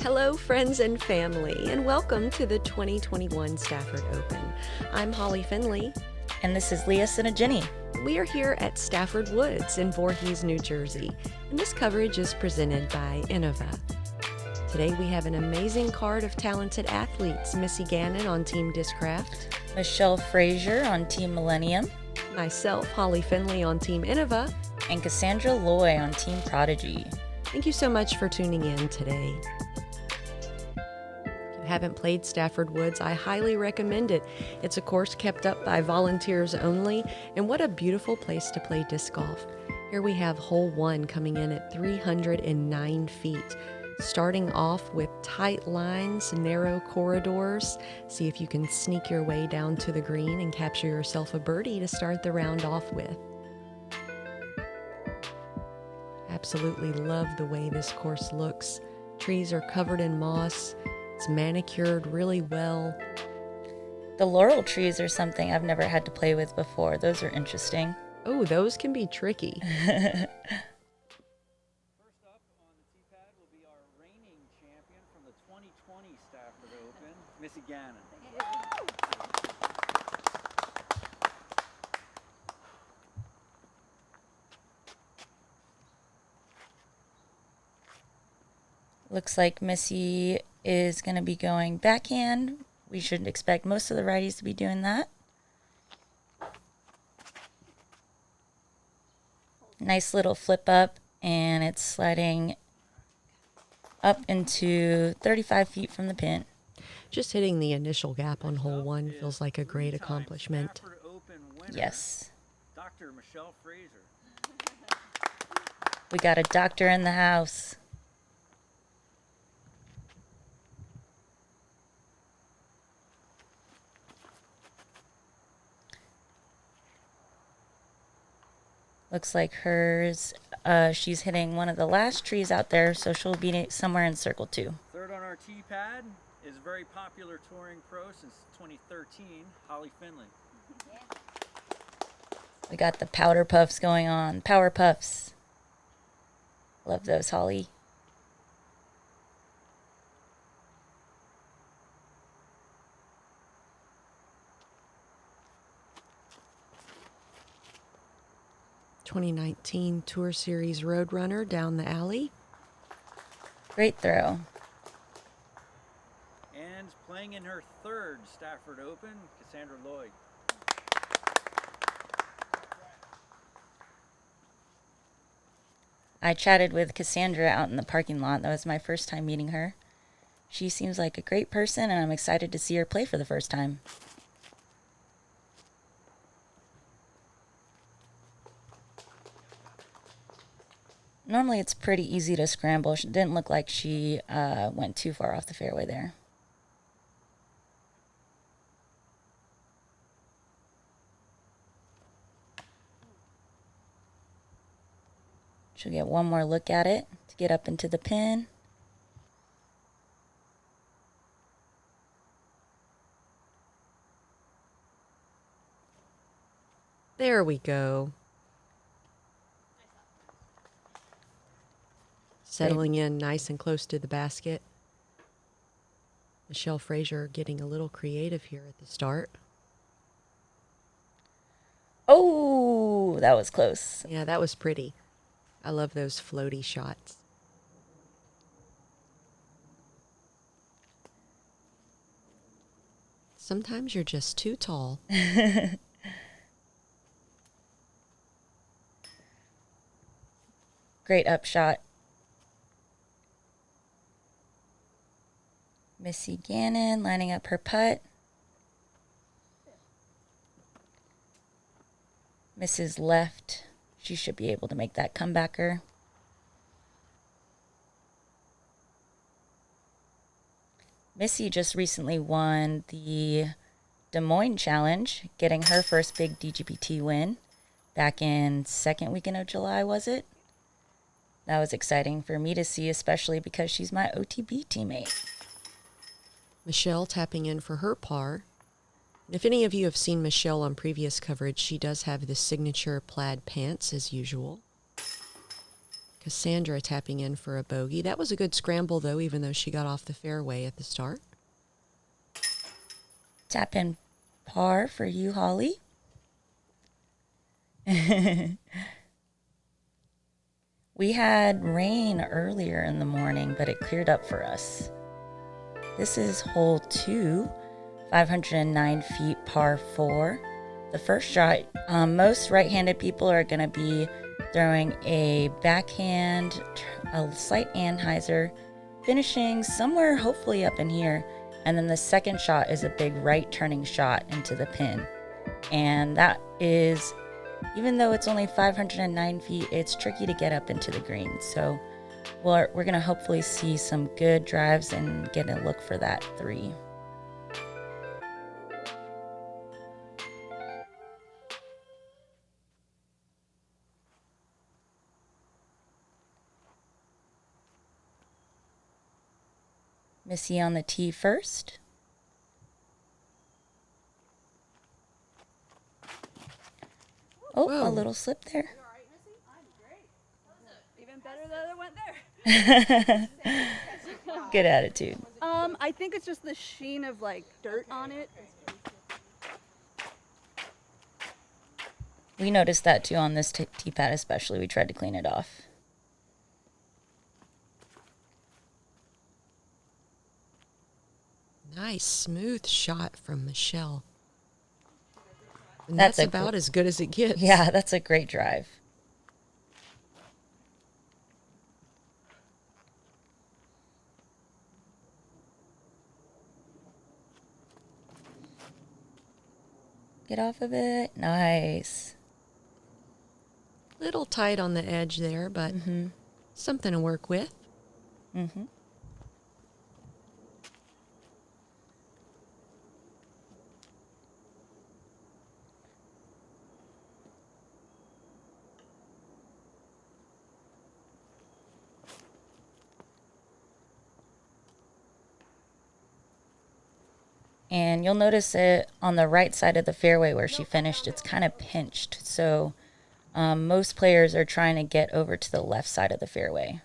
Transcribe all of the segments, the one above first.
Hello, friends and family, and welcome to the 2021 Stafford Open. I'm Holly Finley. And this is Leah Tsinajinnie. We are here at Stafford Woods in Voorhees, New Jersey, and this coverage is presented by Innova. Today we have an amazing card of talented athletes: Missy Gannon on Team Discraft, Michelle Frazer on Team Millennium, myself, Holly Finley on Team Innova, and Cassandra Lioi on Team Prodigy. Thank you so much for tuning in today. If you haven't played Stafford Woods, I highly recommend it. It's a course kept up by volunteers only, and what a beautiful place to play disc golf. Here we have hole 1 coming in at 309 feet. Starting off with tight lines, narrow corridors. See if you can sneak your way down to the green and capture yourself a birdie to start the round off with. Absolutely love the way this course looks. Trees are covered in moss. It's manicured really well. The laurel trees are something I've never had to play with before. Those are interesting. Oh, those can be tricky. Stafford Open, Missy Gannon. Looks like Missy is going to be going backhand. We should expect most of the righties to be doing that. Nice little flip up, and it's sliding up into 35 feet from the pin. Just hitting the initial gap on hole 1 feels like a great accomplishment. Yes. Dr. Michelle Frazer. We got a doctor in the house. Looks like hers, she's hitting one of the last trees out there, so she'll be somewhere in circle 2. Third on our tee pad is a very popular touring pro since 2013, Holly Finley. We got the powder puffs going on. Power puffs. Love those, Holly. (2019) Tour Series Roadrunner down the alley. Great throw. And playing in her third Stafford Open, Cassandra Lioi. I chatted with Cassandra out in the parking lot. That was my first time meeting her. She seems like a great person, and I'm excited to see her play for the first time. Normally it's pretty easy to scramble. It didn't look like she went too far off the fairway there. She'll get one more look at it to get up into the pin. There we go. Settling in nice and close to the basket. Michelle Frazer getting a little creative here at the start. Oh, that was close. Yeah, that was pretty. I love those floaty shots. Sometimes you're just too tall. Great upshot. Missy Gannon lining up her putt. Misses left. She should be able to make that comebacker. Missy just recently won the Des Moines Challenge, getting her first big DGPT win back in second weekend of July, was it? That was exciting for me to see, especially because she's my OTB teammate. Michelle tapping in for her par. If any of you have seen Michelle on previous coverage, she does have the signature plaid pants as usual. Cassandra tapping in for a bogey. That was a good scramble, though, even though she got off the fairway at the start. Tap in par for you, Holly. We had rain earlier in the morning, but it cleared up for us. This is hole 2, 509 feet, par 4. The first shot, most right-handed people are going to be throwing a backhand, a slight anhyzer, finishing somewhere hopefully up in here. And then the second shot is a big right turning shot into the pin. And that is, even though it's only 509 feet, it's tricky to get up into the green. So we're going to hopefully see some good drives and get a look for that 3. Missy on the tee first. Oh, Whoa. a little slip there. You all right, Missy? I'm great. Even better that it went there. Good attitude. I think it's just the sheen of like dirt on it. We noticed that too on this tee pad especially. We tried to clean it off. Nice, smooth shot from Michelle. And That's that's a about as good as it gets. Yeah, that's a great drive. Get off of it. Nice. Little tight on the edge there, but something to work with. Mm-hmm. And you'll notice it on the right side of the fairway where she finished, it's kind of pinched. So most players are trying to get over to the left side of the fairway.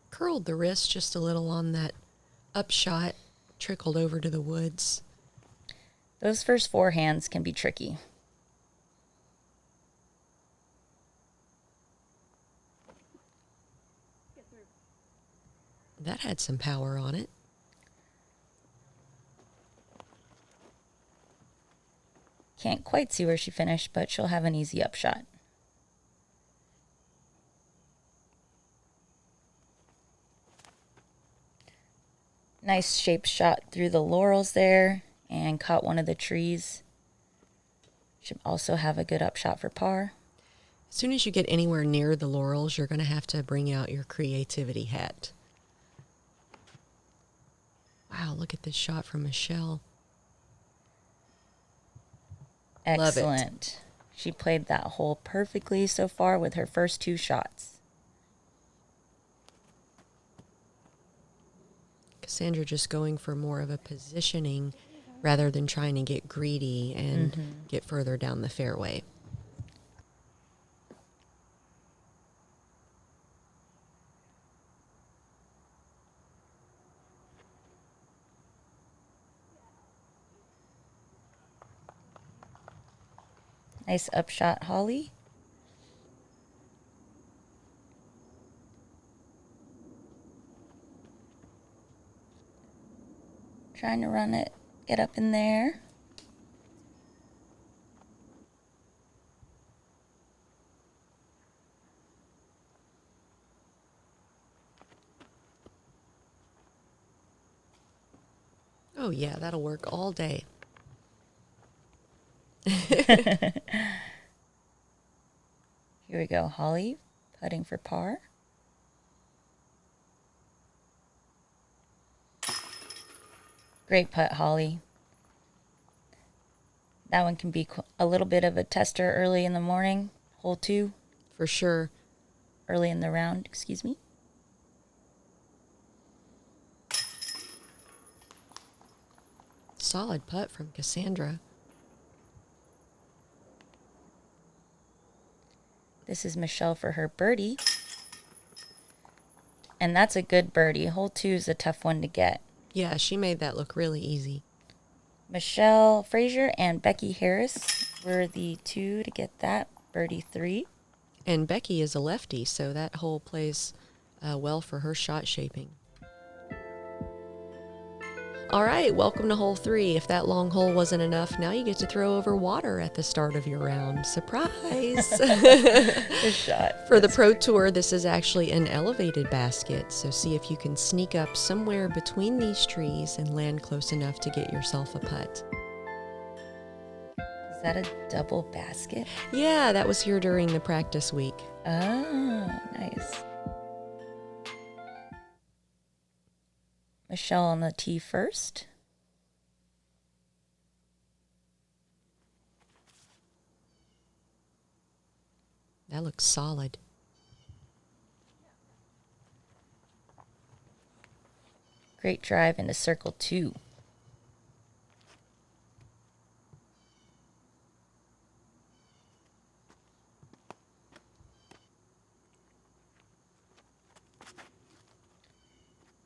Curled the wrist just a little on that upshot, trickled over to the woods. Those first 4 hands can be tricky. That had some power on it. Can't quite see where she finished, but she'll have an easy upshot. Nice shape shot through the laurels there and caught one of the trees. Should also have a good upshot for par. As soon as you get anywhere near the laurels, you're going to have to bring out your creativity hat. Wow, look at this shot from Michelle. Love it. Excellent. She played that hole perfectly so far with her first 2 shots. Cassandra just going for more of a positioning rather than trying to get greedy and get further down the fairway. Nice upshot, Holly. Trying to run it, get up in there. Oh yeah, that'll work all day. Here we go, Holly, putting for par. Great putt, Holly. That one can be a little bit of a tester early in the morning. Hole 2. For sure. Early in the round, excuse me. Solid putt from Cassandra. This is Michelle for her birdie. And that's a good birdie. Hole 2 is a tough one to get. Yeah, she made that look really easy. Michelle Frazer and Becky Harris were the 2 to get that. Birdie 3. And Becky is a lefty, so that hole plays well for her shot shaping. All right, welcome to hole 3. If that long hole wasn't enough, now you get to throw over water at the start of your round. Surprise! Good shot. For the Pro Tour, this is actually an elevated basket, so see if you can sneak up somewhere between these trees and land close enough to get yourself a putt. Is that a double basket? Yeah, that was here during the practice week. Oh, nice. Michelle on the tee first. That looks solid. Great drive into circle 2.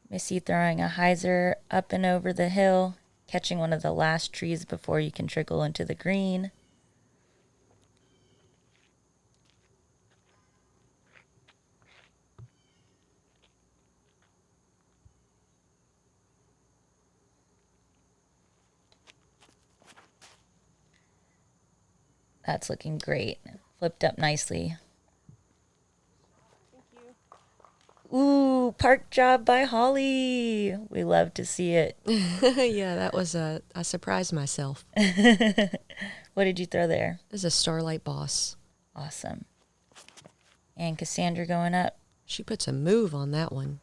Missy throwing a hyzer up and over the hill, catching one of the last trees before you can trickle into the green. That's looking great. Flipped up nicely. Ooh, park job by Holly. We love to see it. Yeah, that was I surprised myself. What did you throw there? This is a Starlight Boss. Awesome. And Cassandra going up. She puts a move on that one.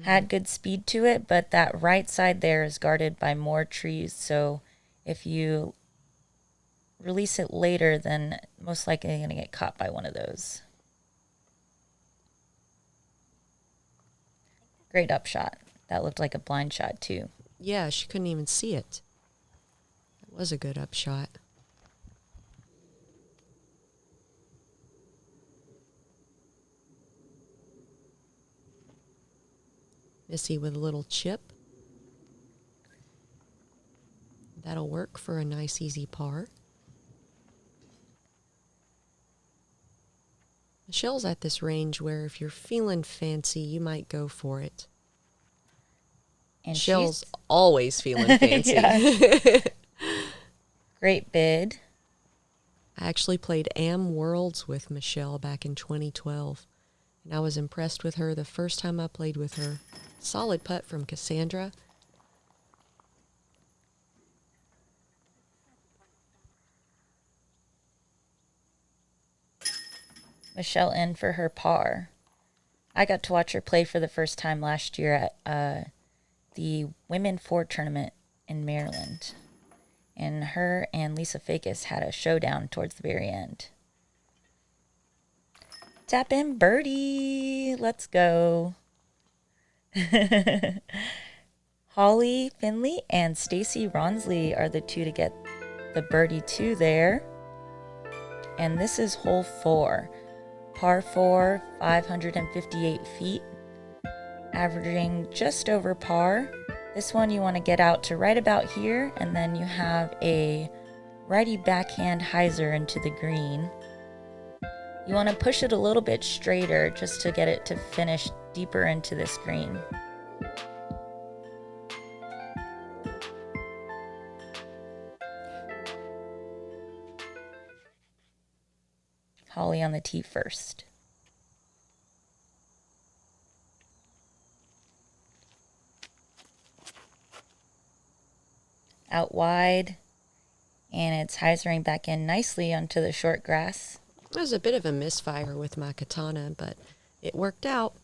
Had good speed to it, but that right side there is guarded by more trees. So if you release it later, then most likely you're going to get caught by one of those. Great upshot. That looked like a blind shot too. Yeah, she couldn't even see it. That was a good upshot. Missy with a little chip. That'll work for a nice easy par. Michelle's at this range where if you're feeling fancy, you might go for it. And Michelle's always feeling fancy. Great bid. I actually played Am Worlds with Michelle back in 2012, and I was impressed with her the first time I played with her. Solid putt from Cassandra. Michelle in for her par. I got to watch her play for the first time last year at the Women 4 tournament in Maryland. And her and Lisa Fakis had a showdown towards the very end. Tap in birdie. Let's go. Holly Finley and Stacy Ronsley are the 2 to get the birdie 2 there. And this is hole 4. Par 4, 558 feet, averaging just over par. This one you want to get out to right about here, and then you have a righty backhand hyzer into the green. You want to push it a little bit straighter just to get it to finish deeper into this green. Holly on the tee first. Out wide, and it's hyzering back in nicely onto the short grass. It was a bit of a misfire with my katana, but it worked out.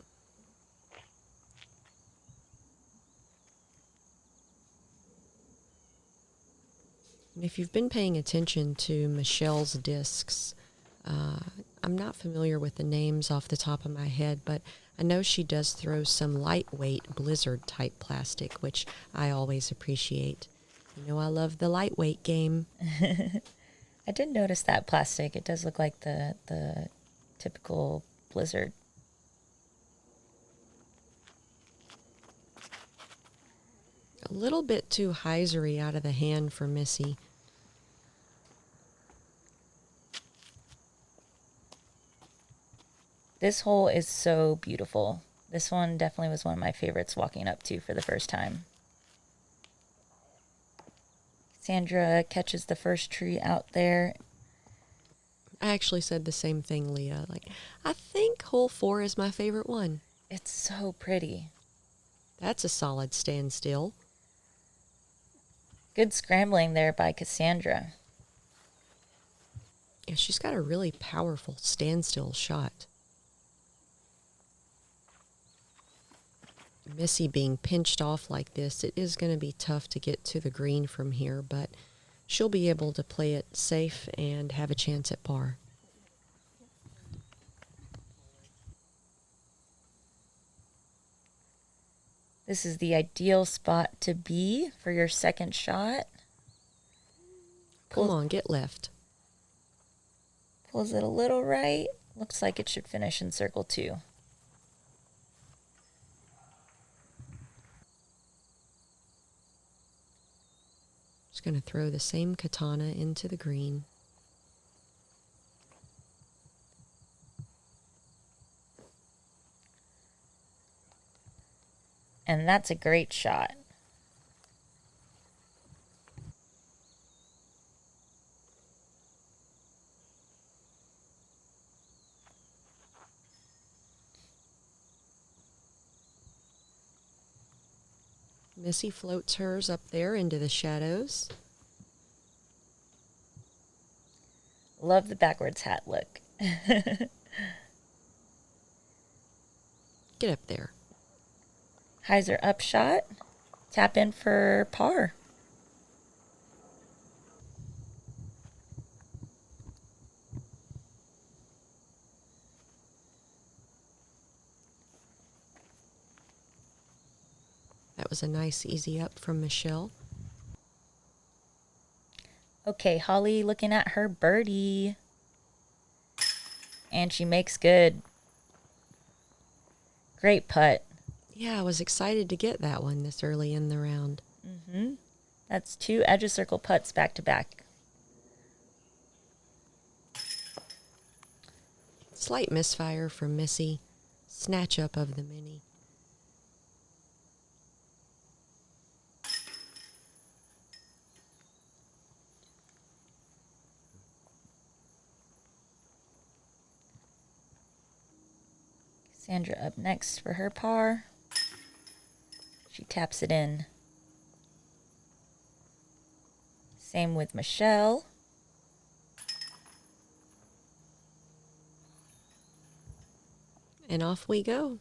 And if you've been paying attention to Michelle's discs, I'm not familiar with the names off the top of my head, but I know she does throw some lightweight blizzard type plastic, which I always appreciate. You know, I love the lightweight game. I did notice that plastic. It does look like the typical blizzard. A little bit too hyzery out of the hand for Missy. This hole is so beautiful. This one definitely was one of my favorites walking up to for the first time. Sandra catches the first tree out there. I actually said the same thing, Leah. Like, I think hole 4 is my favorite one. It's so pretty. That's a solid standstill. Good scrambling there by Cassandra. Yeah, she's got a really powerful standstill shot. Missy being pinched off like this, it is going to be tough to get to the green from here, but she'll be able to play it safe and have a chance at par. This is the ideal spot to be for your second shot. Come on, get left. Pulls it a little right. Looks like it should finish in circle 2. Just going to throw the same katana into the green. And that's a great shot. Missy floats hers up there into the shadows. Love the backwards hat look. Get up there. Hyzer up shot. Tap in for par. That was a nice easy up from Michelle. Okay, Holly looking at her birdie. And she makes good. Great putt. Yeah, I was excited to get that one this early in the round. That's 2 edge of circle putts back to back. Slight misfire from Missy. Snatch up of the mini. Sandra up next for her par. She taps it in. Same with Michelle. And off we go.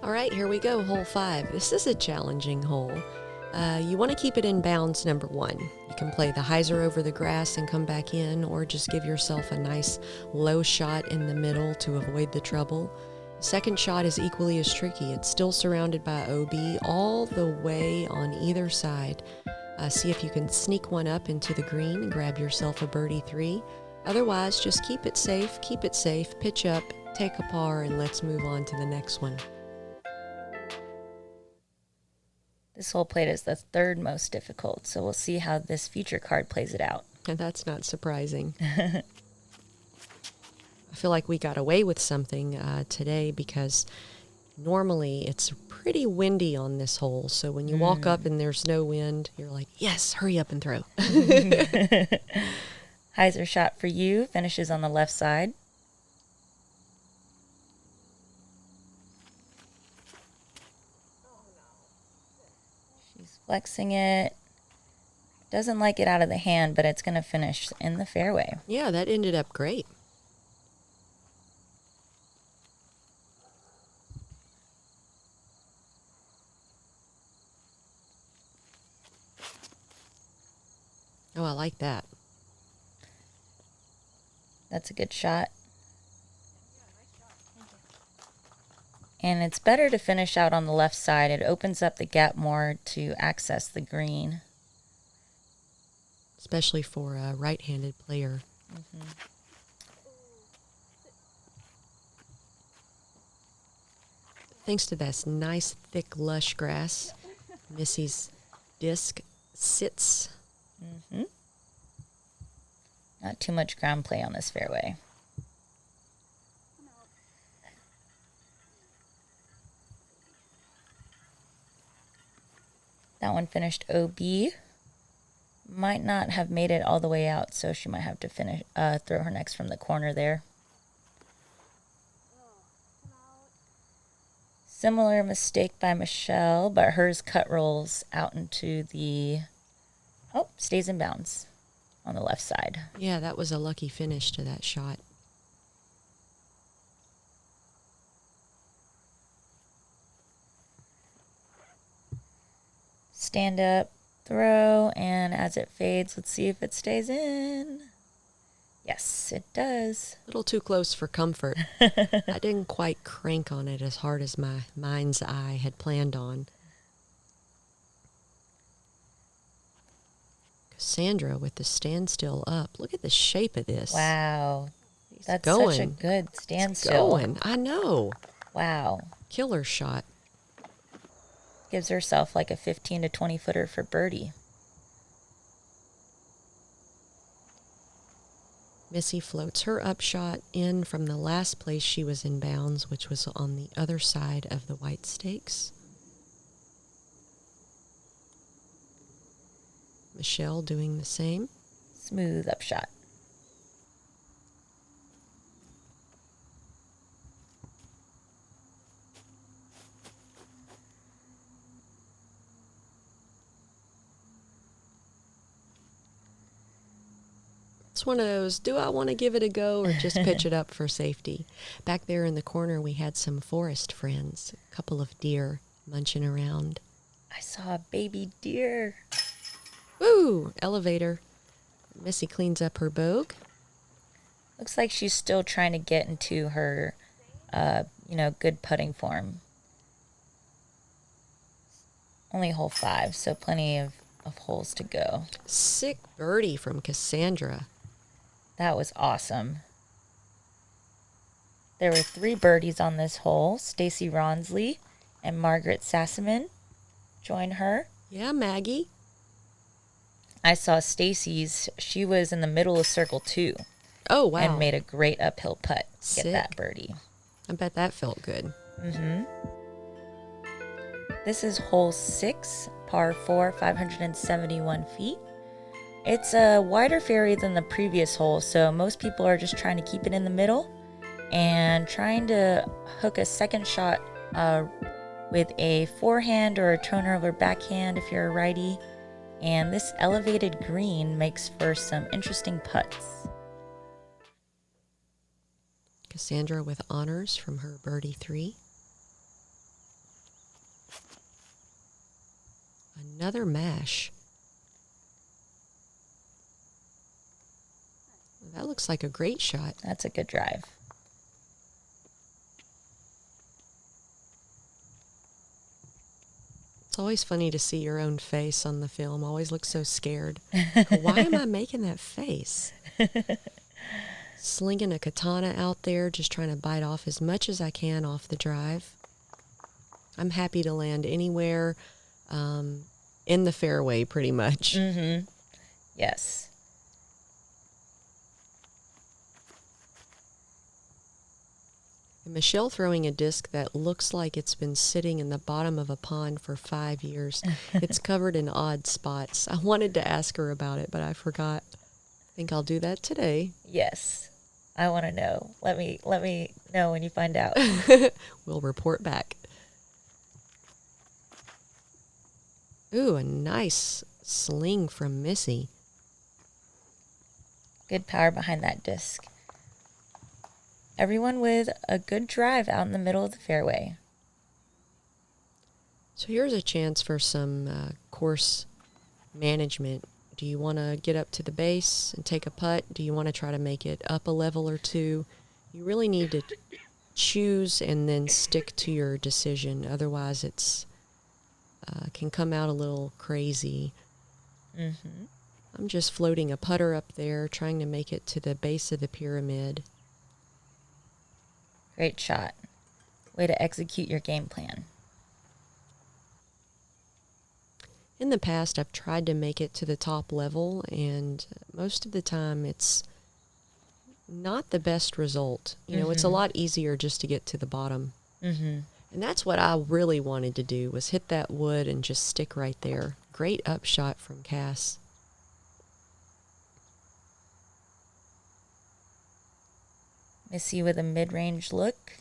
All right, here we go, hole 5. This is a challenging hole. You want to keep it in bounds, number 1. You can play the hyzer over the grass and come back in, or just give yourself a nice low shot in the middle to avoid the trouble. The second shot is equally as tricky. It's still surrounded by OB all the way on either side. See if you can sneak one up into the green and grab yourself a birdie 3. Otherwise, just keep it safe, pitch up, take a par, and let's move on to the next one. This hole played is the 3rd most difficult, so we'll see how this feature card plays it out. And that's not surprising. I feel like we got away with something today because normally it's pretty windy on this hole. So when you walk up and there's no wind, you're like, yes, hurry up and throw. Hyzer shot for you. Finishes on the left side. She's flexing it. Doesn't like it out of the hand, but it's going to finish in the fairway. Yeah, that ended up great. Oh, I like that. That's a good shot. And it's better to finish out on the left side. It opens up the gap more to access the green. Especially for a right-handed player. Mm-hmm. Thanks to this nice, thick, lush grass, Missy's disc sits. Mm-hmm. Not too much ground play on this fairway. That one finished OB. Might not have made it all the way out, so she might have to finish throw her next from the corner there. Similar mistake by Michelle, but hers cut rolls out into the... Oh, stays in bounds on the left side. Yeah, that was a lucky finish to that shot. Stand up, throw, and as it fades, let's see if it stays in. Yes, it does. A little too close for comfort. I didn't quite crank on it as hard as my mind's eye had planned on. Cassandra with the standstill up. Look at the shape of this. Wow. That's going. such a good standstill. It's going. I know. Wow. Killer shot. Gives herself like a 15 to 20 footer for birdie. Missy floats her upshot in from the last place she was in bounds, which was on the other side of the white stakes. Michelle doing the same. Smooth upshot. It's one of those, do I want to give it a go or just pitch it up for safety? Back there in the corner, we had some forest friends, a couple of deer munching around. I saw a baby deer. Woo! Elevator. Missy cleans up her bogue. Looks like she's still trying to get into her, good putting form. Only hole 5, so plenty of holes to go. Sick birdie from Cassandra. That was awesome. There were 3 birdies on this hole. Stacy Ronsley and Margaret Sassaman joined her. Yeah, Maggie. I saw Stacy's. She was in the middle of circle 2. Oh, wow. And made a great uphill putt to Sick. get that birdie. I bet that felt good. Mm-hmm. This is hole 6, par 4, 571 feet. It's a wider fairway than the previous hole, so most people are just trying to keep it in the middle and trying to hook a second shot with a forehand or a toner over backhand if you're a righty. And this elevated green makes for some interesting putts. Cassandra with honors from her birdie 3. Another mash. That looks like a great shot. That's a good drive. It's always funny to see your own face on the film. Always look so scared. Why am I making that face? Slinging a katana out there, just trying to bite off as much as I can off the drive. I'm happy to land anywhere in the fairway, pretty much. Mm-hmm. Yes. Michelle throwing a disc that looks like it's been sitting in the bottom of a pond for 5 years. It's covered in odd spots. I wanted to ask her about it, but I forgot. I think I'll do that today. Yes. I want to know. Let me know when you find out. We'll report back. Ooh, a nice sling from Missy. Good power behind that disc. Everyone with a good drive out in the middle of the fairway. So here's a chance for some course management. Do you want to get up to the base and take a putt? Do you want to try to make it up a level or two? You really need to choose and then stick to your decision. Otherwise, it's can come out a little crazy. Mm-hmm. I'm just floating a putter up there, trying to make it to the base of the pyramid. Great shot. Way to execute your game plan. In the past, I've tried to make it to the top level, and most of the time it's not the best result. You know, it's a lot easier just to get to the bottom. Mm-hmm. And that's what I really wanted to do, was hit that wood and just stick right there. Great upshot from Cass. Missy with a mid-range look.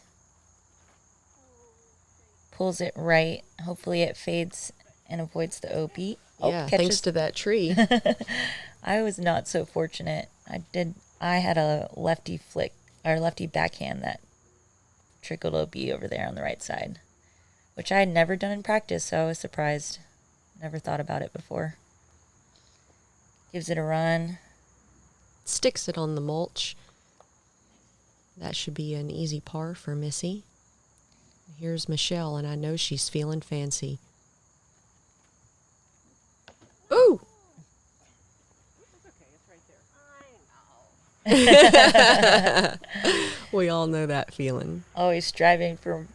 Pulls it right. Hopefully it fades and avoids the OP. Yeah, thanks to that tree. I was not so fortunate. I had a lefty flick, or lefty backhand that trickled OP over there on the right side, which I had never done in practice, so I was surprised. Never thought about it before. Gives it a run. Sticks it on the mulch. That should be an easy par for Missy. Here's Michelle, and I know she's feeling fancy. Ooh! It's okay, it's right there. I know. We all know that feeling. Always striving for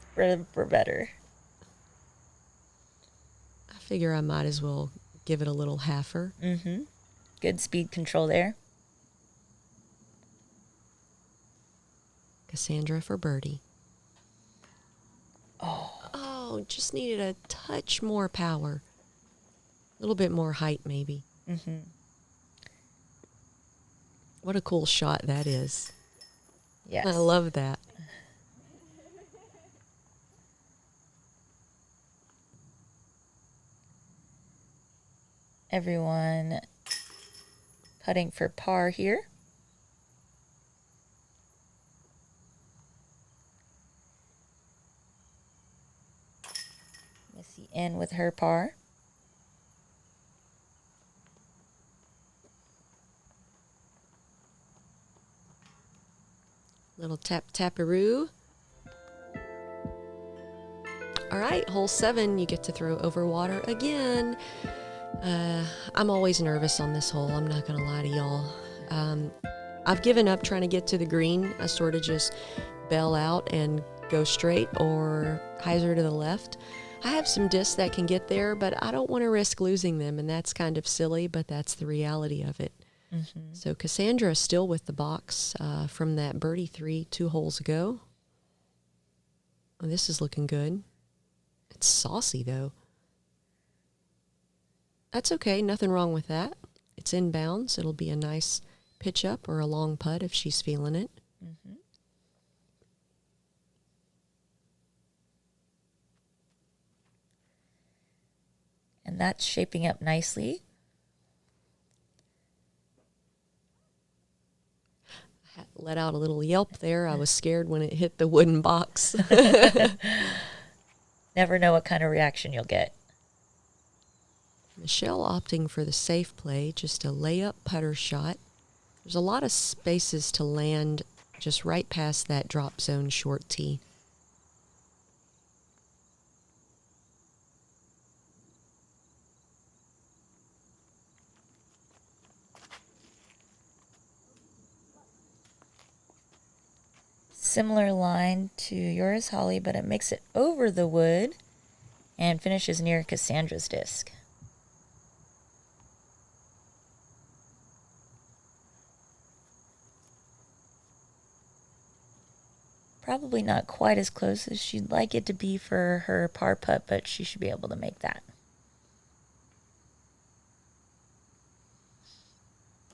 better. I figure I might as well give it a little halfer. Mm-hmm. Good speed control there. Cassandra for birdie. Oh, just needed a touch more power. A little bit more height, maybe. Mm-hmm. What a cool shot that is. Yes. I love that. Everyone putting for par here. Missy in with her par. Little tap-taparoo. All right, hole 7, you get to throw over water again. I'm always nervous on this hole, I'm not going to lie to y'all. I've given up trying to get to the green. I sort of just bail out and go straight or hyzer to the left. I have some discs that can get there, but I don't want to risk losing them, and that's kind of silly, but that's the reality of it. Mm-hmm. So Cassandra is still with the box from that birdie 3 2 holes ago. Oh, this is looking good. It's saucy, though. That's okay. Nothing wrong with that. It's inbounds. It'll be a nice pitch up or a long putt if she's feeling it. Mm-hmm. And that's shaping up nicely. Let out a little yelp there. I was scared when it hit the wooden box. Never know what kind of reaction you'll get. Michelle opting for the safe play, just a layup putter shot. There's a lot of spaces to land just right past that drop zone short tee. Similar line to yours, Holly, but it makes it over the wood and finishes near Cassandra's disc. Probably not quite as close as she'd like it to be for her par putt, but she should be able to make that.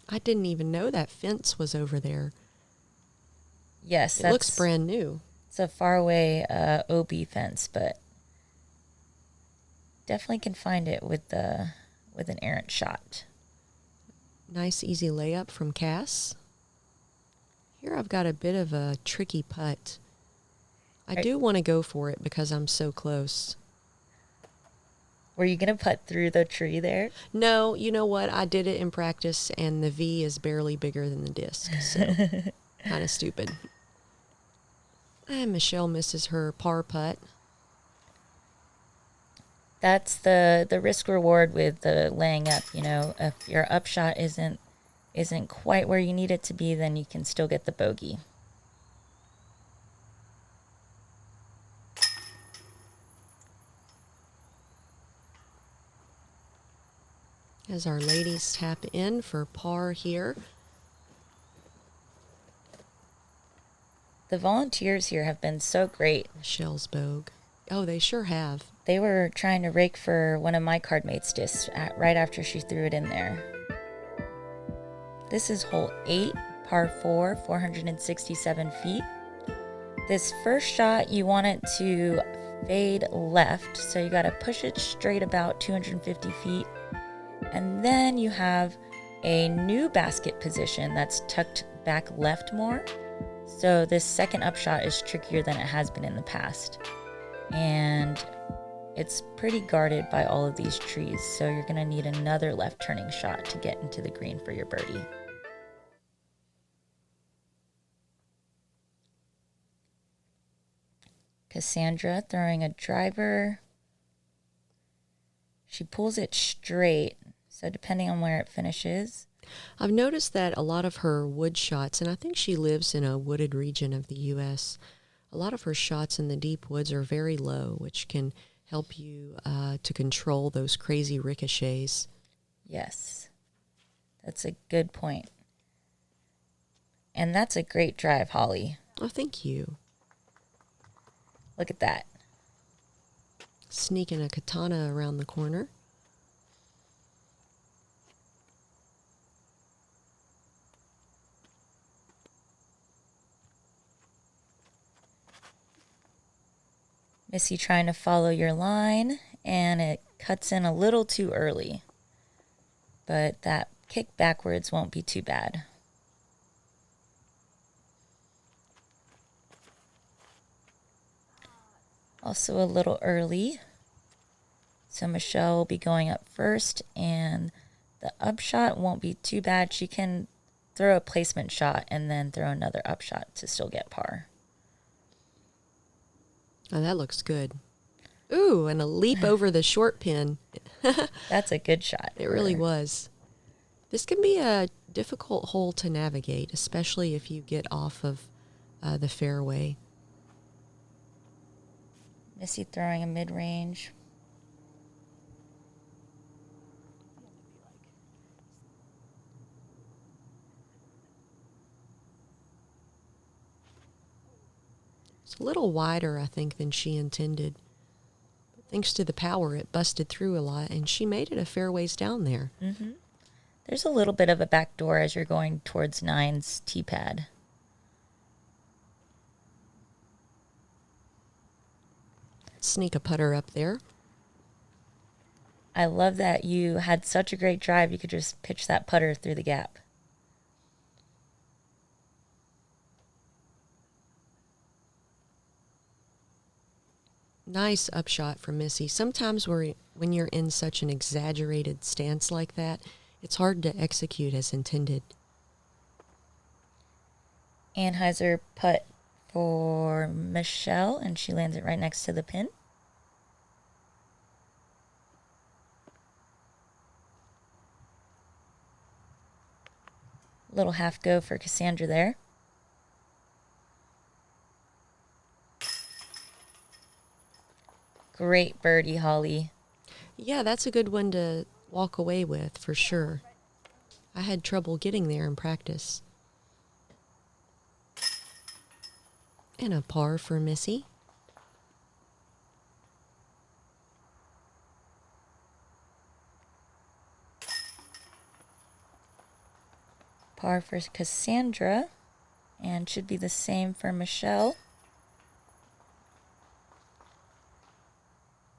I didn't even know that fence was over there. Yes, It looks brand new. It's a faraway OB fence, but definitely can find it with an errant shot. Nice easy layup from Cass. Here I've got a bit of a tricky putt. I do want to go for it because I'm so close. Were you going to putt through the tree there? No, you know what? I did it in practice, and the V is barely bigger than the disc, so kind of stupid. And Michelle misses her par putt. That's the risk reward with the laying up. You know, if your upshot isn't quite where you need it to be, then you can still get the bogey. As our ladies tap in for par here. The volunteers here have been so great. Michelle's bogue. Oh, they sure have. They were trying to rake for one of my card mates' discs right after she threw it in there. This is hole 8, par 4, 467 feet. This first shot, you want it to fade left, so you got to push it straight about 250 feet. And then you have a new basket position that's tucked back left more. So this second upshot is trickier than it has been in the past. And it's pretty guarded by all of these trees, so you're going to need another left turning shot to get into the green for your birdie. Cassandra throwing a driver. She pulls it straight, so depending on where it finishes. I've noticed that a lot of her wood shots, and I think she lives in a wooded region of the U.S., a lot of her shots in the deep woods are very low, which can help you to control those crazy ricochets. Yes, that's a good point. And that's a great drive, Holly. Oh, thank you. Look at that. Sneaking a katana around the corner. Missy trying to follow your line, and it cuts in a little too early. But that kick backwards won't be too bad. Also a little early. So Michelle will be going up first, and the upshot won't be too bad. She can throw a placement shot and then throw another upshot to still get par. Oh, that looks good. Ooh, and a leap over the short pin. That's a good shot. It really was. This can be a difficult hole to navigate, especially if you get off of the fairway. Missy throwing a mid-range. It's a little wider, I think, than she intended. But thanks to the power, it busted through a lot, and she made it a fair ways down there. Mm-hmm. There's a little bit of a back door as you're going towards 9's tee pad. Sneak a putter up there. I love that you had such a great drive, you could just pitch that putter through the gap. Nice upshot from Missy. Sometimes when you're in such an exaggerated stance like that, it's hard to execute as intended. Anheuser putt for Michelle, and she lands it right next to the pin. Little half go for Cassandra there. Great birdie, Holly. Yeah, that's a good one to walk away with, for sure. I had trouble getting there in practice. And a par for Missy. Par for Cassandra, and should be the same for Michelle.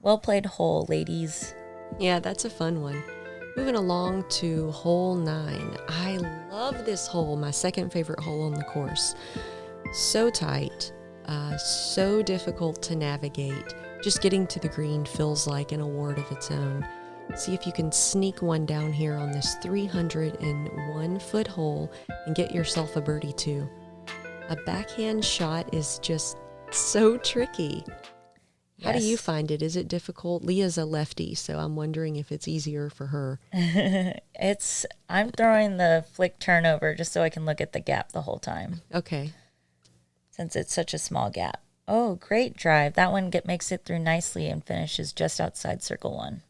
Well played hole, ladies. Yeah, that's a fun one. Moving along to hole 9. I love this hole, my second favorite hole on the course. So tight, so difficult to navigate. Just getting to the green feels like an award of its own. See if you can sneak one down here on this 301-foot hole and get yourself a birdie too. A backhand shot is just so tricky. How do you Yes. find it? Is it difficult? Leah's a lefty, so I'm wondering if it's easier for her. I'm throwing the flick turnover just so I can look at the gap the whole time, Okay. since it's such a small gap. Oh, great drive. That one makes it through nicely and finishes just outside circle 1.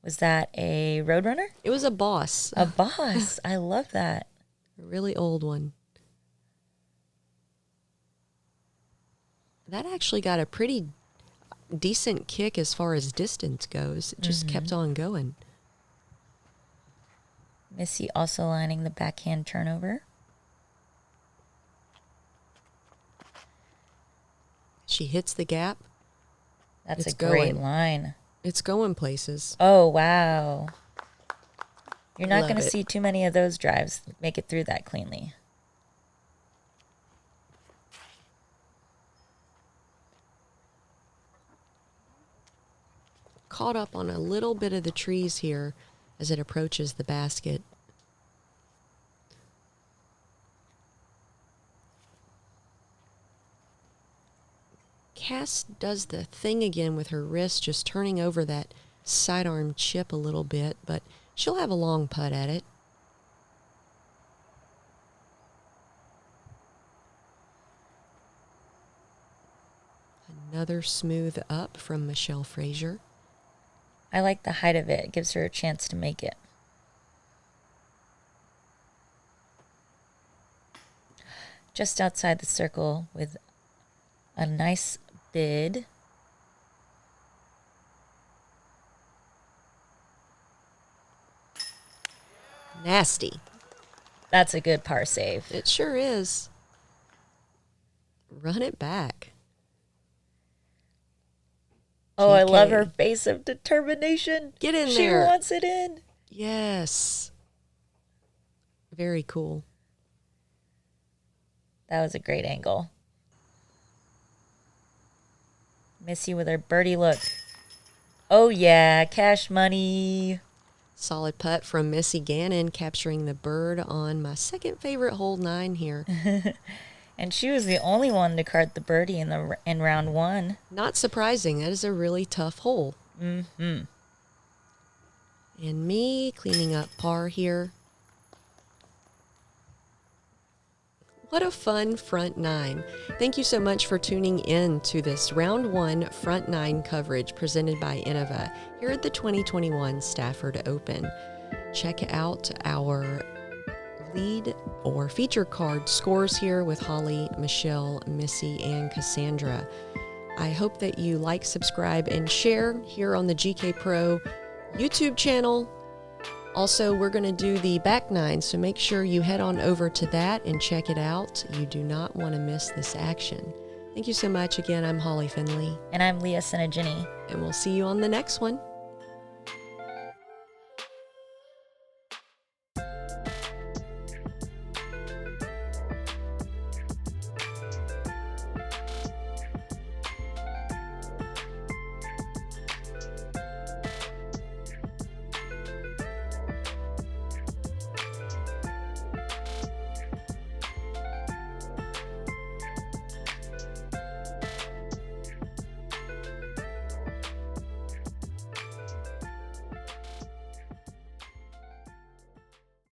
Was that a Roadrunner? It was a boss, A boss. I love that. a really old one. That actually got a pretty decent kick as far as distance goes. It just kept on going. Missy also lining the backhand turnover. She hits the gap. That's It's a great going. line. It's going places. Oh, wow. You're not Love going to it. see too many of those drives make it through that cleanly. Caught up on a little bit of the trees here as it approaches the basket. Cass does the thing again with her wrist, just turning over that sidearm chip a little bit, but she'll have a long putt at it. Another smooth up from Michelle Frazer. I like the height of it. It gives her a chance to make it. Just outside the circle with a nice bid. Nasty. That's a good par save. It sure is. Run it back. Oh, I love GK. her face of determination. Get in She there. wants it in. Yes. Very cool. That was a great angle. Missy with her birdie look. Oh, yeah. Cash money. Solid putt from Missy Gannon, capturing the bird on my second favorite hole 9 here. And she was the only one to cart the birdie in round 1. Not surprising. That is a really tough hole. Mm-hmm. And me cleaning up par here. What a fun front 9. Thank you so much for tuning in to this round 1 front 9 coverage presented by Innova here at the 2021 Stafford Open. Check out our lead or feature card scores here with Holly, Michelle, Missy, and Cassandra. I hope that you like, subscribe, and share here on the GK Pro YouTube channel. Also, we're going to do the back 9, so make sure you head on over to that and check it out. You do not want to miss this action. Thank you so much. Again, I'm Holly Finley, And I'm Leah Tsinajinnie. and we'll see you on the next one.